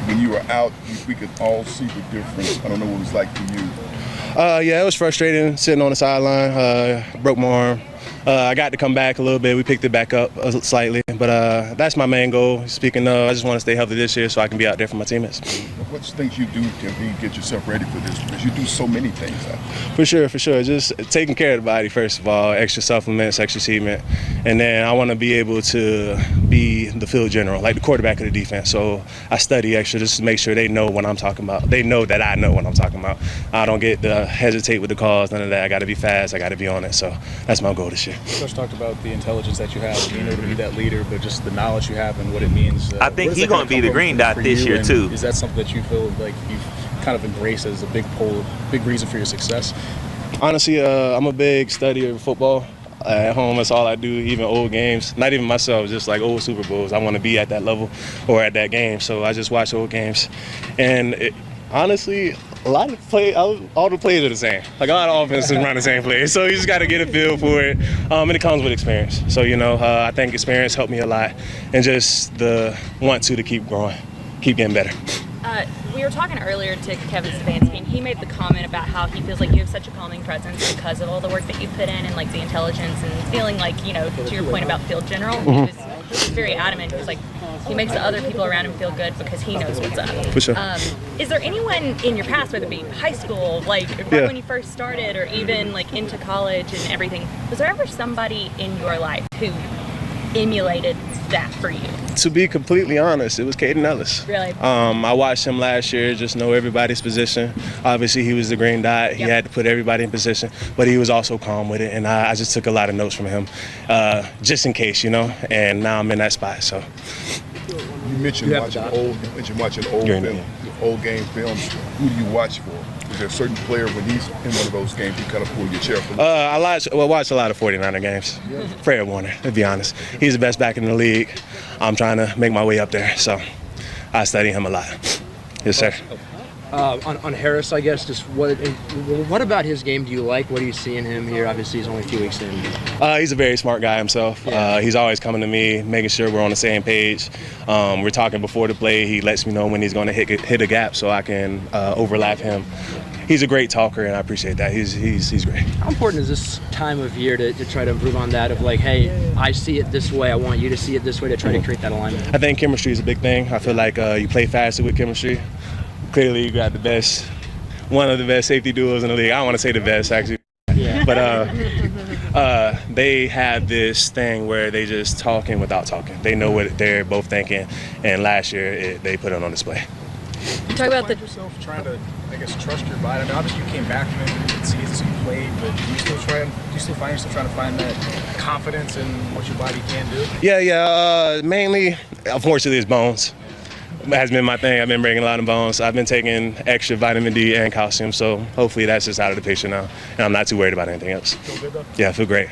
when you were out, we could all see the difference. I don't know what it was like for you. Yeah, it was frustrating sitting on the sideline. Broke my arm. I got to come back a little bit. We picked it back up slightly, but that's my main goal. Speaking of, I just want to stay healthy this year so I can be out there for my teammates. What's things you do to get yourself ready for this? Because you do so many things. For sure. Just taking care of the body, first of all, extra supplements, extra treatment, and then I want to be able to be the field general, like the quarterback of the defense. So I study extra just to make sure they know what I'm talking about. They know that I know what I'm talking about. I don't get to hesitate with the calls, none of that. I got to be fast. I got to be on it. So that's my goal this year. Coach talked about the intelligence that you have, being able to be that leader, but just the knowledge you have and what it means. I think he's going to be the green dot this year too. Is that something that you feel like you've kind of embraced as a big reason for your success? Honestly, I'm a big studier of football. At home, that's all I do, even old games. Not even myself, just like old Super Bowls. I want to be at that level or at that game, so I just watch old games. And honestly, all the plays are the same. Like a lot of offenses run the same plays, so you just got to get a feel for it. And it comes with experience. So I think experience helped me a lot, and just the want to keep growing, keep getting better. We were talking earlier to Kevin Stefanski, and he made the comment about how he feels like you have such a calming presence because of all the work that you put in and like the intelligence and feeling like, to your point about field general, he was very adamant. He was like, he makes the other people around him feel good because he knows what's up. For sure. Is there anyone in your past, whether it be high school, like right when you first started, or even like into college and everything, was there ever somebody in your life who emulated that for you? To be completely honest, it was Caden Ellis. Really? I watched him last year, just know everybody's position. Obviously, he was the green dot. He had to put everybody in position, but he was also calm with it, and I just took a lot of notes from him, just in case, and now I'm in that spot, so. You mentioned watching old game films. Who do you watch for? Is there a certain player when he's in one of those games you kind of pull your chair for? I watch a lot of 49er games. Fred Warner, to be honest. He's the best back in the league. I'm trying to make my way up there, so I study him a lot. Yes, sir. On Harris, I guess, just what about his game do you like? What do you see in him here? Obviously, he's only a few weeks in. He's a very smart guy himself. Yeah. He's always coming to me, making sure we're on the same page. We're talking before the play. He lets me know when he's going to hit a gap so I can overlap him. He's a great talker, and I appreciate that. He's great. How important is this time of year to try to improve on that? Of like, hey, I see it this way. I want you to see it this way to try to create that alignment. I think chemistry is a big thing. I feel like you play faster with chemistry. Clearly, you got one of the best safety duos in the league. I don't want to say the best, actually. Yeah. But they have this thing where they just talking without talking. They know what they're both thinking, and last year they put it on display. You talk about yourself trying to, I guess, trust your body. I mean, obviously you came back from it and see as you played, but do you still find yourself trying to find that confidence in what your body can do? Yeah. Mainly, unfortunately, it's bones. Has been my thing. I've been breaking a lot of bones. I've been taking extra vitamin D and calcium, so hopefully that's just out of the picture now, and I'm not too worried about anything else. Feel good though? Yeah, I feel great.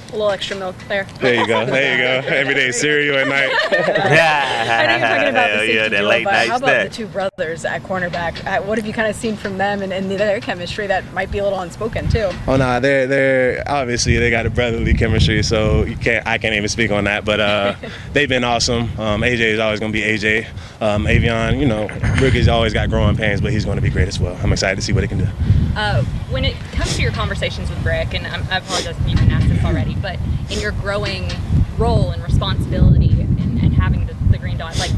A little extra milk there. There you go. Every day cereal at night. I know you're talking about the safety that duo, late but night how about snack. the two brothers at cornerback? What have you kind of seen from them and their chemistry that might be a little unspoken too? Oh no, they're obviously they got a brotherly chemistry, so I can't even speak on that. But they've been awesome. AJ is always going to be AJ. Avion, Rickie's always got growing pains, but he's going to be great as well. I'm excited to see what he can do. When it comes to your conversations with Brick, and I apologize if you've been asked this already, but in your growing role and responsibility and having the green dot, like,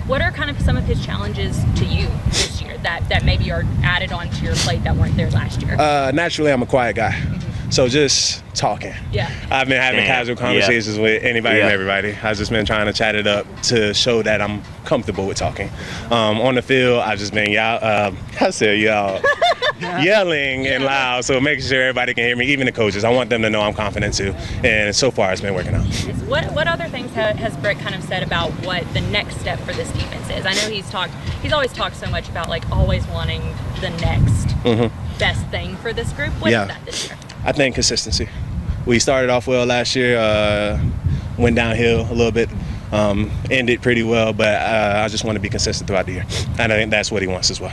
what are kind of some of his challenges to you this year that maybe are added onto your plate that weren't there last year? Naturally, I'm a quiet guy. So just talking. Yeah. I've been having casual conversations with anybody and everybody. I've just been trying to chat it up to show that I'm comfortable with talking. On the field, I've just been yelling and loud, so making sure everybody can hear me, even the coaches. I want them to know I'm confident too. And so far, it's been working out. What other things has Brick kind of said about what the next step for this defense is? I know he's always talked so much about like always wanting the next best thing for this group. What is that this year? I think consistency. We started off well last year, went downhill a little bit, ended pretty well, but I just want to be consistent throughout the year. And I think that's what he wants as well.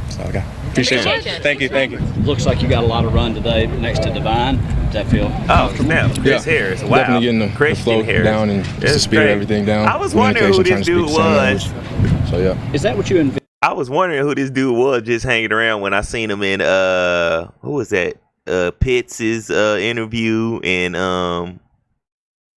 So, okay. Appreciate it. Thank you. Looks like you got a lot of run today next to Divine. Does that feel comfortable? Now, Chris Harris. Wow. Definitely getting the flow down and just the speed of everything down. I was wondering who this dude was. So, yeah. Is that what you envision? I was wondering who this dude was just hanging around when I seen him in, who was that? Pitts' interview, and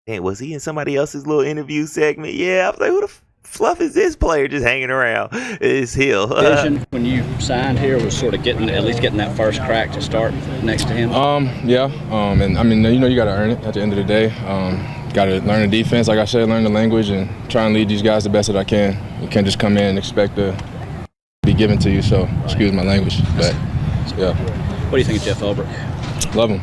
was he in somebody else's little interview segment? Yeah, I was like, who the fluff is this player just hanging around? It's Hill. Vision when you signed here was sort of getting that first crack to start next to him. And I mean, you got to earn it at the end of the day. Got to learn the defense, like I said, learn the language, and try and lead these guys the best that I can. You can't just come in and expect to be given to you. So excuse my language, but yeah. What do you think of Jeff Ulbrich? Love him.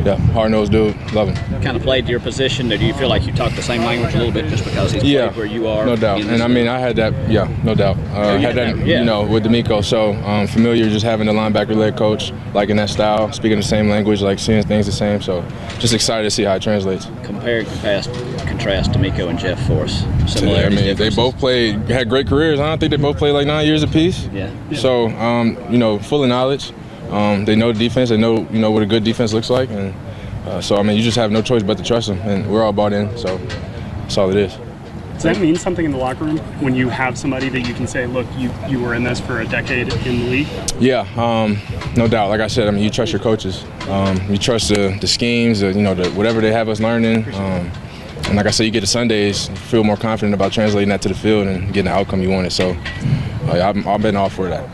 Yeah, hard-nosed dude. Love him. Kind of played to your position. Or do you feel like you talk the same language a little bit just because he's played where you are? No doubt. And I mean, I had that. Yeah, no doubt. Had that. With D'Amico. So familiar, just having the linebacker-led coach, liking that style, speaking the same language, like seeing things the same. So just excited to see how it translates. Compare and contrast D'Amico and Jeff for us. I mean, they both had great careers. I don't think they both played like 9 years apiece. Yeah. So full of knowledge. They know the defense. They know what a good defense looks like, and so I mean, you just have no choice but to trust them. And we're all bought in, so that's all it is. Does that mean something in the locker room when you have somebody that you can say, look, you were in this for a decade in the league? Yeah, no doubt. Like I said, I mean, you trust your coaches. You trust the schemes, whatever they have us learning. And like I said, you get to Sundays, feel more confident about translating that to the field and getting the outcome you wanted. So I've been all for that.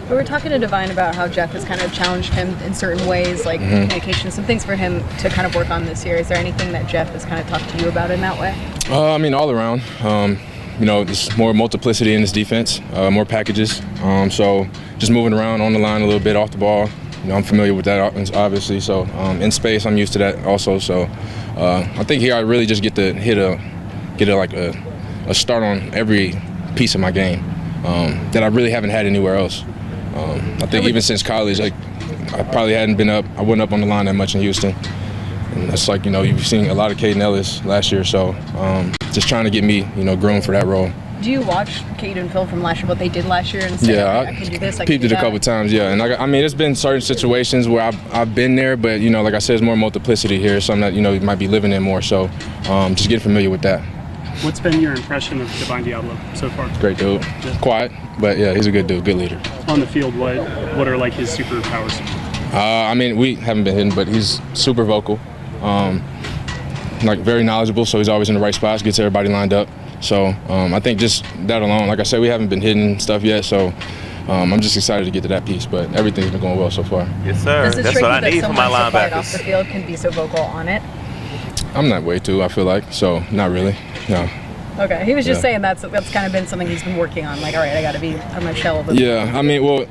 We were talking to Divine about how Jeff has kind of challenged him in certain ways, like communication, some things for him to kind of work on this year. Is there anything that Jeff has kind of talked to you about in that way? I mean, all around. There's more multiplicity in this defense, more packages. So just moving around on the line a little bit, off the ball. I'm familiar with that, obviously. So in space, I'm used to that also. So I think here I really just get to get a start on every piece of my game that I really haven't had anywhere else. I think even since college, like I probably hadn't been up. I wasn't up on the line that much in Houston. And that's like, you've seen a lot of Caden Ellis last year, so just trying to get me, groomed for that role. Do you watch Caden film from last year, what they did last year, and say, yeah, I can do this, I can peeped do it a that? couple times, yeah. And I mean, it's been certain situations where I've been there, but like I said, it's more multiplicity here, something that you might be living in more. So just getting familiar with that. What's been your impression of Divine Diablo so far? Great dude, quiet, but yeah, he's a good dude, good leader. On the field, what are like his superpowers? I mean, we haven't been hitting, but he's super vocal, like very knowledgeable, so he's always in the right spots, gets everybody lined up. So I think just that alone, like I said, we haven't been hitting stuff yet, so I'm just excited to get to that piece, but everything's been going well so far. Yes, sir. That's what I need from my linebackers. Off the field can be so vocal on it. I'm that way too, I feel like, so not really, no. Okay, he was just saying that's kind of been something he's been working on, like, all right, I got to be on my shell a little bit. Yeah, I mean, well,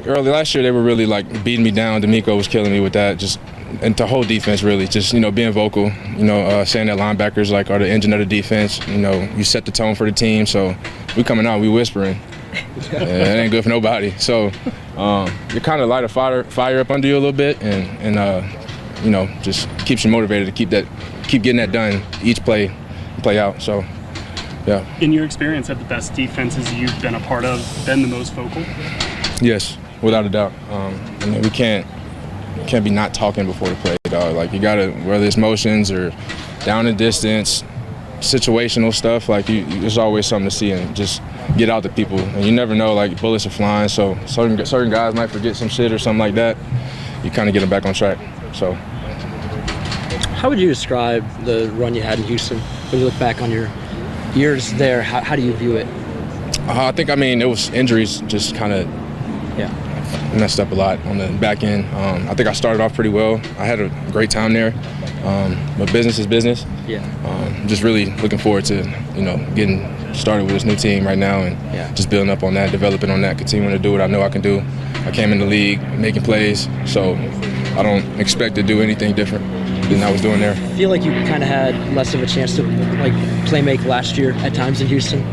early last year they were really like beating me down. D'Amico was killing me with that, and the whole defense really, just being vocal, saying that linebackers like are the engine of the defense. You set the tone for the team, so we coming out, we whispering. It ain't good for nobody. So you kind of light a fire up under you a little bit, and just keeps you motivated to keep getting that done each play out. So yeah. In your experience, have the best defenses you've been a part of been the most vocal? Yes, without a doubt. I mean, we can't be not talking before the play, dog. Like, you gotta, whether it's motions or down and distance, situational stuff, like there's always something to see, and just get out to people. And you never know, like, bullets are flying, so certain guys might forget some shit or something like that. You kind of get them back on track. So how would you describe the run you had in Houston? When you look back on your years there, how do you view it? I think, it was injuries just kind of messed up a lot on the back end. I think I started off pretty well. I had a great time there, but business is business. Yeah. Just really looking forward to getting started with this new team right now, and just building up on that, developing on that, continuing to do what I know I can do. I came in the league making plays, so I don't expect to do anything different than I was doing there. I feel like you kind of had less of a chance to play make last year at times in Houston.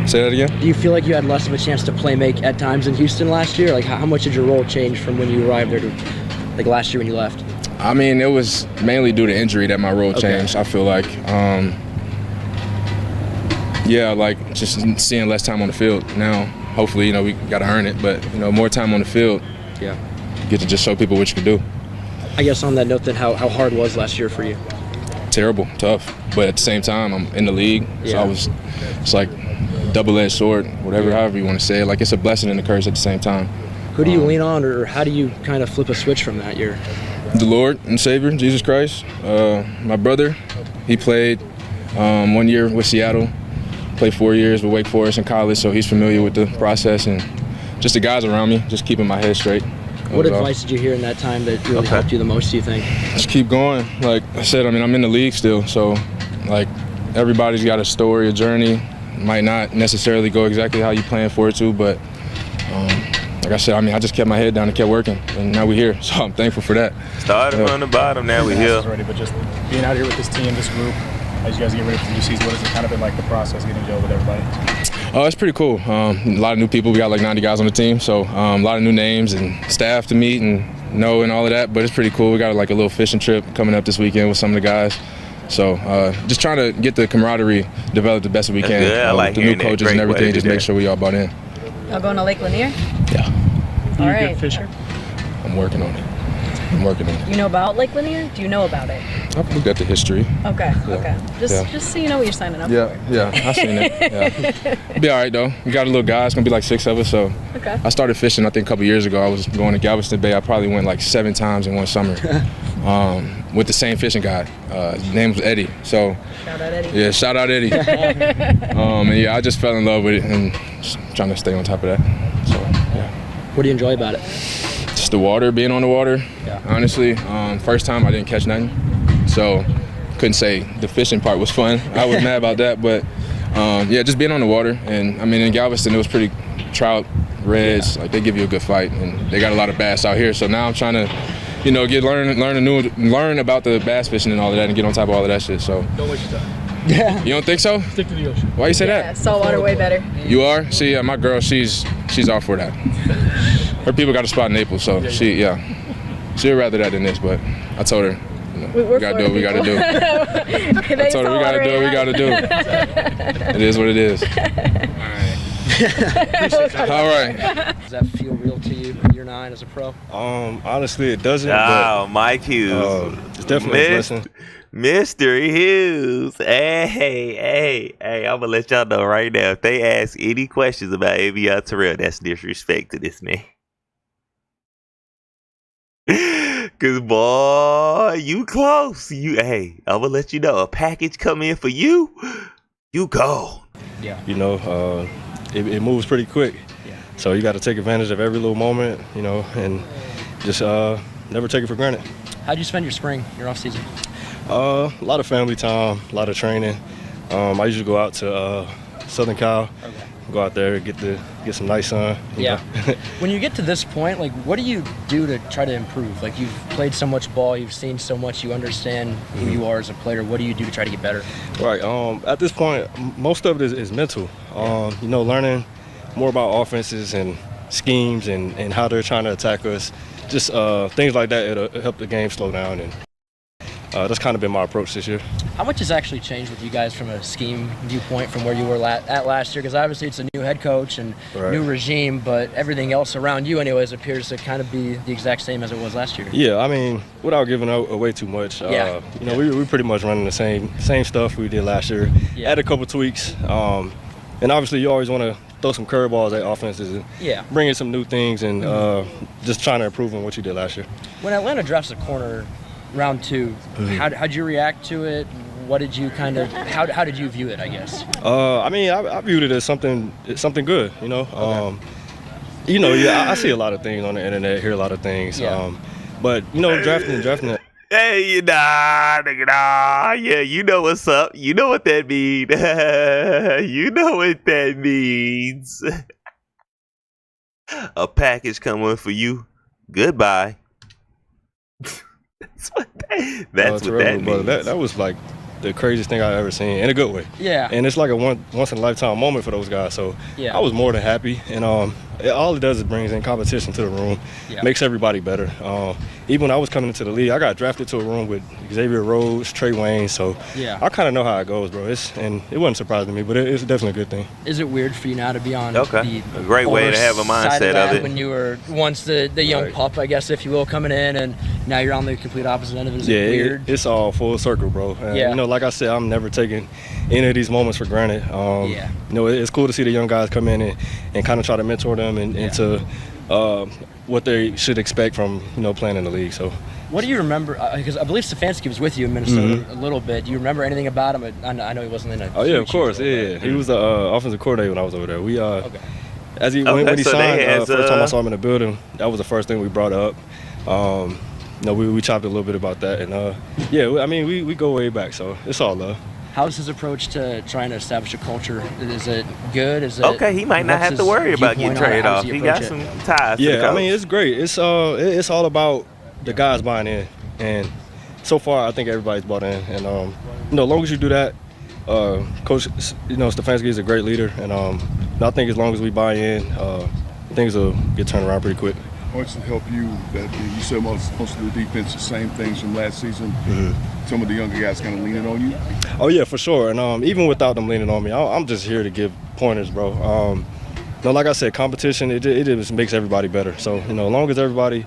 Say that again? Do you feel like you had less of a chance to play make at times in Houston last year? Like, how much did your role change from when you arrived there to last year when you left? It was mainly due to injury that my role changed. I feel like, just seeing less time on the field. Now, hopefully, we got to earn it, but more time on the field. Yeah. Get to just show people what you can do. I guess on that note, then, how hard was last year for you? Terrible, tough, but at the same time, I'm in the league, so it's like double-edged sword, however you want to say it. Like, it's a blessing and a curse at the same time. Who do you lean on, or how do you kind of flip a switch from that year? The Lord and Savior, Jesus Christ. My brother, he played 1 year with Seattle, played 4 years with Wake Forest in college, so he's familiar with the process, and just the guys around me, just keeping my head straight. What advice did you hear in that time that really helped you the most, do you think? Just keep going. Like I said, I'm in the league still, so everybody's got a story, a journey. Might not necessarily go exactly how you plan for it to, but like I said, I just kept my head down and kept working, and now we're here, so I'm thankful for that. Started from the bottom, now we're here. But just being out here with this team, this group, as you guys get ready for the new season, what has it kind of been like, the process getting gel with everybody? Oh, it's pretty cool. A lot of new people. We got like 90 guys on the team, so a lot of new names and staff to meet and know and all of that, but it's pretty cool. We got like a little fishing trip coming up this weekend with some of the guys. So just trying to get the camaraderie developed the best we can. Yeah, I like the new coaches and everything, just make sure we all bought in. Y'all going to Lake Lanier? Yeah. All You a right. good fisher? I'm working on it. You know about Lake Lanier? Do you know about it? I've looked at the history. Okay, Yeah. okay. Just so you know what you're signing up for. Yeah, I've seen it. Yeah. It'll be all right, though. We got a little guy. It's going to be like 6 of us, so. Okay. I started fishing, I think, a couple years ago. I was going to Galveston Bay. I probably went like 7 times in one summer with the same fishing guy. His name was Eddie. So. Shout out Eddie. Yeah, shout out Eddie. And I just fell in love with it and just trying to stay on top of that. So, yeah. What do you enjoy about it? Just the water, being on the water. Yeah. Honestly, first time I didn't catch nothing, so couldn't say the fishing part was fun. I was mad about that, but just being on the water. And in Galveston it was pretty trout, reds, like they give you a good fight, and they got a lot of bass out here. So now I'm trying to, learn about the bass fishing and all of that, and get on top of all of that shit. So. Don't waste your time. Yeah. You don't think so? Stick to the ocean. Why you say Yeah, that? saltwater way better. You are? See, my girl, she's all for that. her people got a spot in Naples, so she'd rather that than this. But I told her, we gotta do what we gotta do. I told her we gotta do what we gotta do. It is what it is. All right. Does that feel real to you, year 9 as a pro? Honestly, it doesn't. Oh, Mike Hughes. It's definitely a blessing. Mr. Hughes. Hey, I'm going to let y'all know right now. If they ask any questions about Avion Terrell, that's disrespect to this man. Because, boy, you close. Hey, I'm going to let you know. A package come in for you, you go. Yeah. You know, it moves pretty quick. Yeah. So you got to take advantage of every little moment, you know, and just never take it for granted. How'd you spend your spring, your off season? A lot of family time, a lot of training. I usually go out to Southern Cal, go out there, get some nice sun. Yeah. When you get to this point, like, what do you do to try to improve? Like, you've played so much ball, you've seen so much, you understand who you are as a player. What do you do to try to get better? Right. At this point, most of it is mental. You know, learning more about offenses and schemes and how they're trying to attack us. Just things like that. It'll help the game slow down, and that's kind of been my approach this year. How much has actually changed with you guys from a scheme viewpoint from where you were at last year? Because obviously it's a new head coach and new regime, but everything else around you anyways appears to kind of be the exact same as it was last year. Yeah, I mean, without giving away too much, you know, we pretty much running the same stuff we did last year. Yeah. Add a couple tweaks, and obviously you always want to throw some curveballs at offenses and bring in some new things and just trying to improve on what you did last year. When Atlanta drafts a corner round 2, how'd you react to it? What did you how did you view it, I guess? I mean, I viewed it as something good, you know. You know, I see a lot of things on the internet, hear a lot of things. But, you know, drafting Hey, nigga, yeah, you know what's up. You know what that means. You know what that means. A package coming for you. Goodbye. That's what that means. That was like the craziest thing I've ever seen, in a good way. Yeah. And it's like a once in a lifetime moment for those guys. So I was more than happy. And all it does is brings in competition to the room, makes everybody better. Even when I was coming into the league, I got drafted to a room with Xavier Rhodes, Trey Wayne. So I kind of know how it goes, bro. And it wasn't surprising to me, but it's definitely a good thing. Is it weird for you now to be on a great way to have a mindset of it? When you were once the young pup, I guess, if you will, coming in, and now you're on the complete opposite end of it. Is it weird? It's all full circle, bro. You know, like I said, I'm never taking any of these moments for granted. You know, it's cool to see the young guys come in and kind of try to mentor them into what they should expect from, you know, playing in the league. So, what do you remember? Because I believe Stefanski was with you in Minnesota a little bit. Do you remember anything about him? I know he wasn't in a. Oh yeah, of course. He was the offensive coordinator when I was over there. We as he when he signed, first time I saw him in the building, that was the first thing we brought up. You know, we chopped a little bit about that, and I mean, we go way back, so it's all love. How's his approach to trying to establish a culture? Is it good? Is it okay? He might not have to worry about getting traded off. He got some ties. to the coach. I mean, it's great. It's all about the guys buying in, and so far I think everybody's bought in. And you know, as long as you do that, Coach, you know, Stefanski is a great leader, and I think as long as we buy in, things will get turned around pretty quick. What's to help you? That you said most of the defense, the same things from last season. Some of the younger guys kind of leaning on you. Oh yeah, for sure. And even without them leaning on me, I'm just here to give pointers, bro. You know, like I said, competition it just makes everybody better. So you know, as long as everybody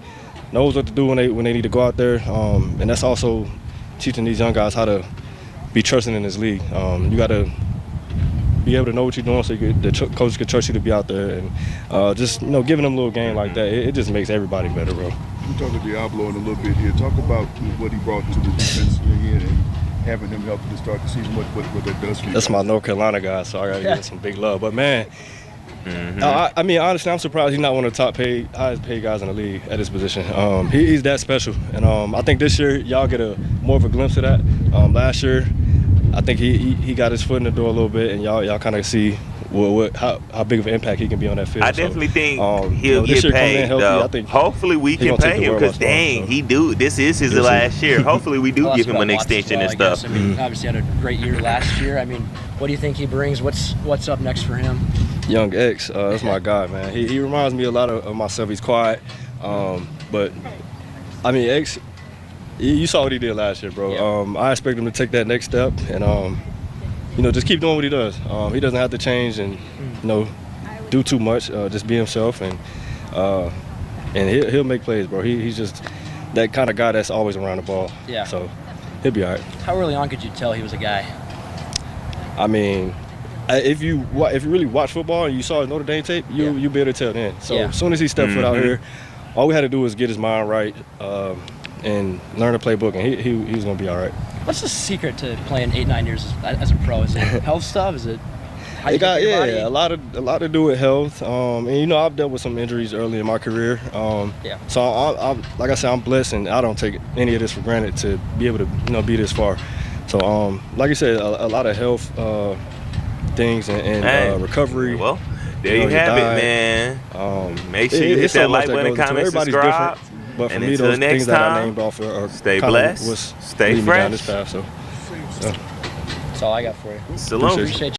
knows what to do when they need to go out there, and that's also teaching these young guys how to be trusting in this league. You got to be able to know what you're doing so the coach can trust you to be out there, and just, you know, giving them a little game like that, it just makes everybody better, bro. We talk to Diablo in a little bit here. Talk about what he brought to the defense here and having him help to start the season, what that does for you. That's my North Carolina guy, so I got to give him some big love. But, man, I mean, honestly, I'm surprised he's not one of the highest paid guys in the league at his position. He's that special. And I think this year y'all get more of a glimpse of that. Last year, I think he got his foot in the door a little bit, and y'all kind of see how big of an impact he can be on that field. I definitely think he'll get paid. Healthy, hopefully we can pay him, because dang, this is his last year. Hopefully we do give him an extension and stuff. I mean, obviously had a great year last year. I mean, what do you think he brings? What's up next for him? Young X, that's my guy, man. He reminds me a lot of myself. He's quiet, but I mean, X, you saw what he did last year, bro. Yeah. I expect him to take that next step and just keep doing what he does. He doesn't have to change and do too much. Just be himself and he'll make plays, bro. He's just that kind of guy that's always around the ball. Yeah. So he'll be all right. How early on could you tell he was a guy? I mean, if you really watch football and you saw his Notre Dame tape, you'll be able to tell then. So as soon as he stepped foot out here, all we had to do was get his mind right and learn the playbook, and he was gonna be all right. What's the secret to playing 8-9 years as a pro? Is it health stuff? Is it how you get your body? A lot to do with health. And I've dealt with some injuries early in my career. So I'm like I said, I'm blessed, and I don't take any of this for granted to be able to be this far. So like I said, a lot of health things and recovery. Well, there you have it, man. Make sure you hit that like button, comment, subscribe. But for and me, until those next things that I time, named off are stay kind of blessed, what's stay leading me down fresh. this path. So, That's all I got for you. Salute. Appreciate you.